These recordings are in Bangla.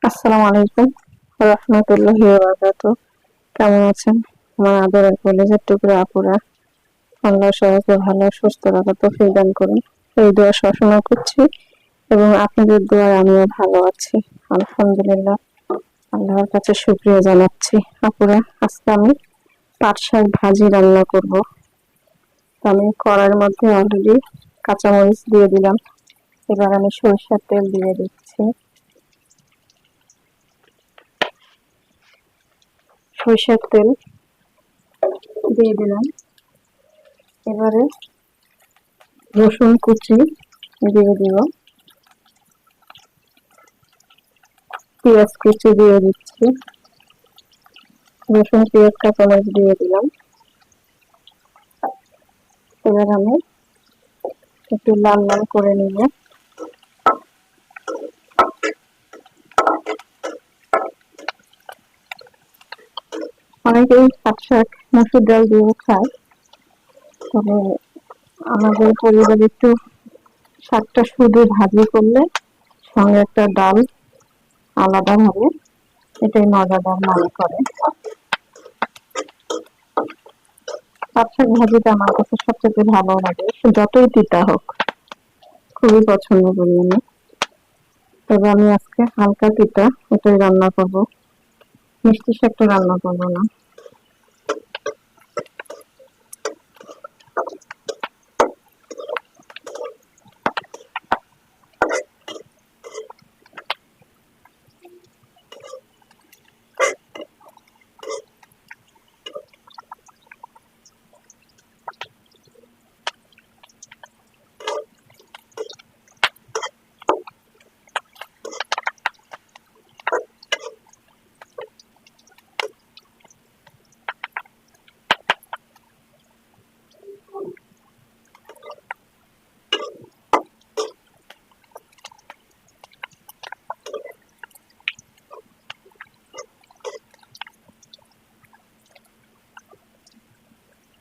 আসসালামু আলাইকুম রাহমাতুল্লাহি ওয়া বারাকাতুহু। কেমন আছেন আমার আদরের কলেজের টুকরা আপুরা? আল্লাহ সবাইকে ভালো সুস্থ রাখার তৌফিক দান করুন, এই দোয়া সবসময় করছি এবং আপনাদের দোয়ায় আমিও ভালো আছি, আলহামদুলিল্লাহ। আল্লাহর কাছে শুকরিয়া জানাচ্ছি। আপুরা, আজকে আমি পাট শাক ভাজি রান্না করব। আমি কড়াইয়ের মধ্যে অলরেডি কাঁচামরিচ দিয়ে দিলাম। এবার আমি সরিষার তেল দিয়ে দিচ্ছি। সরিষার তেল দিয়ে দিলাম। এবারে রসুন কুচি দিয়ে দিব, পেঁয়াজ কুচি দিয়ে দিচ্ছি। রসুন পেঁয়াজ কাঁচামরিচ দিয়ে দিলাম। এবার আমি একটু লাল লাল করে নিব। অনেকেই পাট শাক মসুর ডাল দিয়ে খায়, তবে আমাদের পরিবারে একটু শাকটা শুধু ভাজি করলে সঙ্গে একটা ডাল আলাদা ভাবে, এটাই মজাদার মনে করে। পাট শাক ভাজিটা আমার কাছে সবচেয়ে ভালো লাগে, যতই তিতা হোক, খুবই পছন্দ করি আমি। তবে আমি আজকে হালকা তিতা এটাই রান্না করব, মিষ্টি শাকটা রান্না করবো না।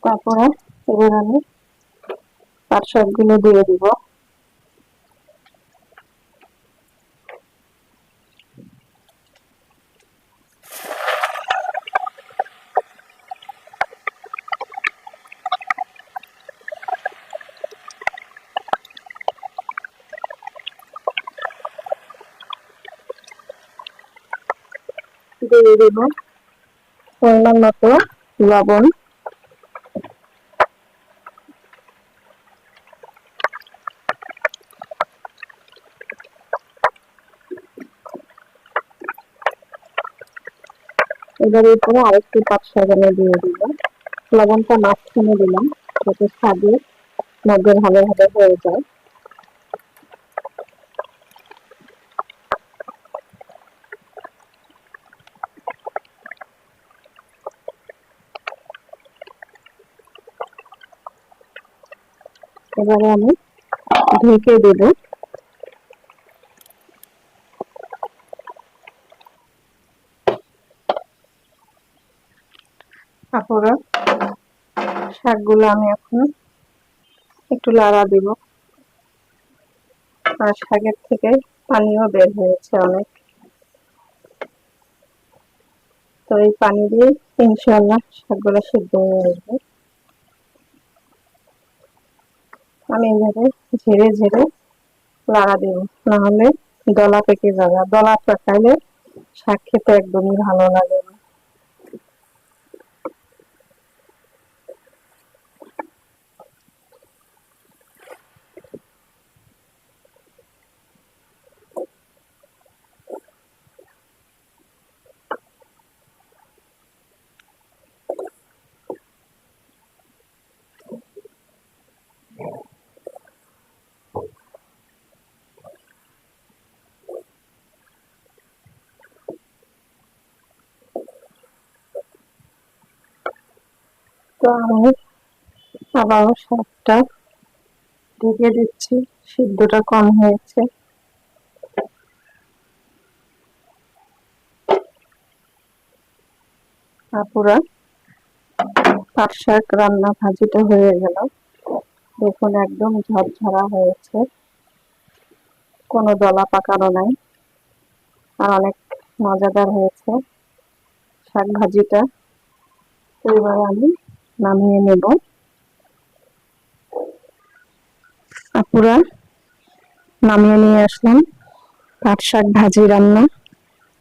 তারপরে এবার আমি পাট শাক গুলো দিয়ে দিব। দিয়ে দিব পরিমাণ মতো লবণ। এবার এরপরে আরেকটু পাট শাক আমি দিয়ে দিব। লবণটা মাঝখানে দিলাম যাতে স্বাদের মধ্যে ভালোভাবে হয়ে যায়। এবারে আমি ঢেকে দেব। তারপরে শাকগুলো আমি এখন একটু লাড়া দিব, আর শাকের থেকে পানিও বের হয়েছে অনেক, তো এই পানি দিয়ে ইনশাআল্লাহ শাকগুলো সিদ্ধ হয়ে আসবে। আমি এইভাবে ঝেড়ে ঝেড়ে লাড়া দেব, না হলে দলা পেকে যাবে। দলা পাকাইলে শাক খেতে একদমই ভালো লাগে না। তো আমি আবার শাকটা ঢেকে দিচ্ছি, সিদ্ধটা কম হয়েছে। পুরা পাট শাক রান্না ভাজিটা হয়ে গেল। দেখুন একদম ঝরঝরা হয়েছে, কোনো দলা পাকানো নাই, আর অনেক মজাদার হয়েছে শাক ভাজিটা। এবার আমি নামিয়ে নেব। আপুরা, নামিয়ে নিয়ে আসলাম পাট শাক ভাজি রান্না।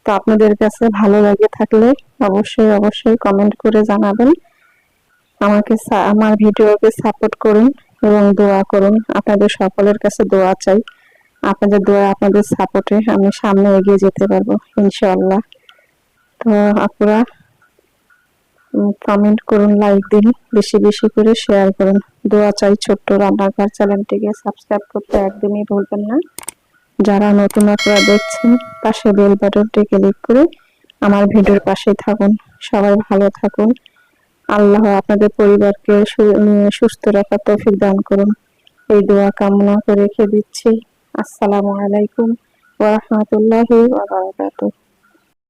তো আপনাদের কাছে ভালো লাগে থাকলে অবশ্যই অবশ্যই কমেন্ট করে জানাবেন। আমার ভিডিওকে সাপোর্ট করুন এবং দোয়া করুন। আপনাদের সকলের কাছে দোয়া চাই। আপনাদের দোয়া, আপনাদের সাপোর্টে আমি সামনে এগিয়ে যেতে পারবো ইনশাআল্লাহ। তো আপুরা, কমেন্ট করুন, লাইক দিন, বেশি বেশি করে শেয়ার করুন। দোয়া চাই। ছোট্ট রান্নাঘর চ্যানেলটিকে সাবস্ক্রাইব করতে একদমই ভুলবেন না। যারা নতুন আপনারা দেখছেন, পাশে বেল বাটনটি ক্লিক করে আমার ভিডিওর পাশে থাকুন। সবাই ভালো থাকুন। আল্লাহ আপনাদের পরিবারকে সুস্থ রাখার তৌফিক দান করুন, এই দোয়া কামনা করে রেখে দিচ্ছি। আসসালামু আলাইকুম ওয়া রাহমাতুল্লাহি ওয়া বারাকাতুহু।